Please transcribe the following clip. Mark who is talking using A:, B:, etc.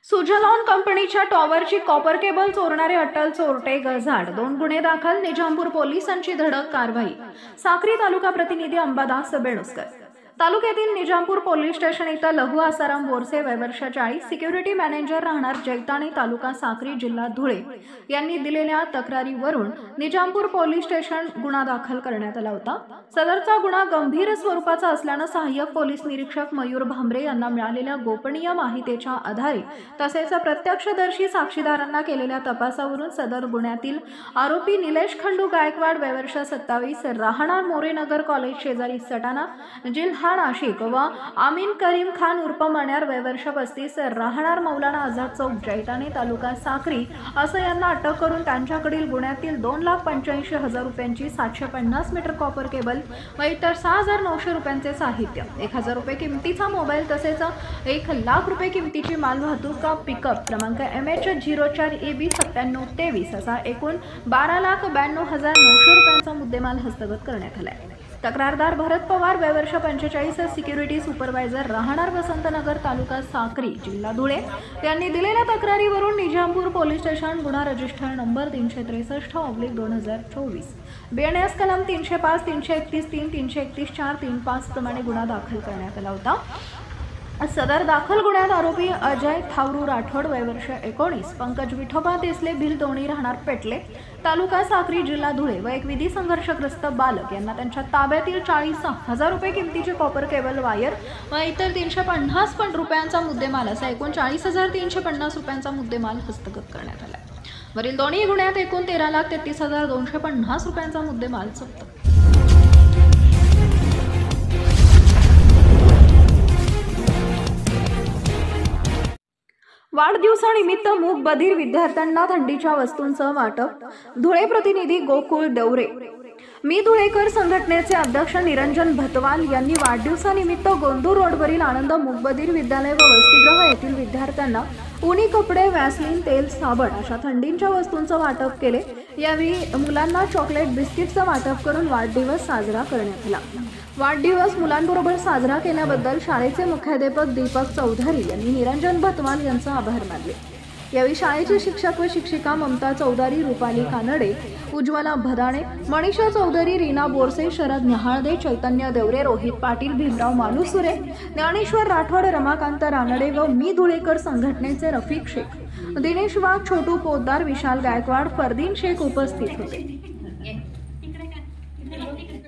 A: सुजलॉन कंपनीच्या टॉवरची copper cable चोरणारे अट्टल चोरटे गजाड 2 गुन्हे दाखल। निजामपूर पोलिसांची धडक कारवाई। साक्री तालुका प्रतिनिधी अंबादास बेणुसकर। तालुक्यातील निजामपूर पोलीस स्टेशन इथं लघु आसाराम बोरसे वय वर्ष 40 सिक्युरिटी मॅनेजर राहणार जैतानी तालुका साक्री जिल्हा धुळे यांनी दिलेल्या तक्रारीवरून निजामपूर पोलीस स्टेशन गुन्हा दाखल करण्यात आला होता। सदरचा गुन्हा गंभीर स्वरूपाचा असल्याने सहाय्यक पोलीस निरीक्षक मयूर भांबरे यांना मिळालेल्या गोपनीय माहितीच्या आधारे तसेच प्रत्यक्षदर्शी साक्षीदारांना केलेल्या तपासावरून सदर गुन्ह्यातील आरोपी निलेश खंडू गायकवाड वय वर्ष 27 राहणार मोरेनगर कॉलेज शेजारी सटाणा जिल्हा नाशिक व आमीन करीम खान उर्फ मण्यार वय वर्ष 35 राहणार मौलाना आझाद चौक जैतानी तालुका साक्री असं यांना अटक करून त्यांच्याकडील गुन्ह्यातील 2,85,000 रुपयांची 750 मीटर कॉपर केबल व इतर 6,900 रुपयांचे साहित्य, 1,000 रुपये किमतीचा मोबाईल तसेच 1,00,000 रुपये किमतीची मालवाहतूक पिकअप क्रमांक MH04EB 9723 असा एकूण 12,92,900 रुपयांचा मुद्देमाल हस्तगत करण्यात आला आहे। तक्रारदार भरत पवार वय वर्ष 45 सिक्युरिटी सुपरवायझर राहणार वसंतनगर तालुका साक्री जिल्हा धुळे यांनी दिलेल्या तक्रारीवरून निजामपूर पोलीस स्टेशन गुन्हा रजिस्टर नंबर 363/2024 BNS कलम 305, 331, 3, 331, 4, 35 प्रमाणे गुन्हा दाखल करण्यात आला होता। सदर दाखल गुन्ह्यात आरोपी अजय थावरू राठोड वय वर्ष 19, पंकज विठोबा देसले भिल दोणी राहणार पेटले तालुका साक्री जिल्हा धुळे व एक विधी संघर्षग्रस्त बालक यांना त्यांच्या ताब्यातील 40,000 रुपये किमतीचे कॉपर केबल वायर व इतर 350 रुपयांचा मुद्देमाल असा एकूण 40,350 रुपयांचा मुद्देमाल हस्तगत करण्यात आला। वरील दोन्ही गुन्ह्यात एकूण 13,33,250 रुपयांचा मुद्देमाल जप्त। वाढदिवसानिमित्त मूक बधिर विद्यार्थ्यांना थंडीच्या वस्तूंचं वाटप। धुळे प्रतिनिधी गोकुळ डवरे। मी धुळेकर संघटनेचे अध्यक्ष निरंजन भतवाल यांनी वाढदिवसानिमित्त गोंदूर रोडवरील आनंद मूकबधिर विद्यालय व वसतिगृह येथील विद्यार्थ्यांना उनी कपडे, वॅसलीन, तेल, साबण अशा थंडीच्या वस्तूंचं वाटप केले। यावेळी मुलांना चॉकलेट, बिस्किटचं वाटप करून वाढदिवस साजरा करण्यात आला। वाढदिवस मुलांबरोबर साजरा केल्याबद्दल शाळेचे मुख्याध्यापक दीपक चौधरी यांनी निरंजन भतवाल यांचे आभार मानले। यावेळी शाळेचे शिक्षक व शिक्षिका ममता चौधरी, रुपाली कानडे, उज्ज्वला भदाणे, मनीषा चौधरी, रीना बोरसे, शरद न्याहाळदे, चैतन्य देवरे, रोहित पाटील, भीमराव मालुसुरे, ज्ञानेश्वर राठोड, रमाकांत रानडे व मी धुळेकर संघटनेचे रफिक शेख, दिनेश वाघ, छोटू पोद्दार, विशाल गायकवाड, फरदीन शेख उपस्थित होते।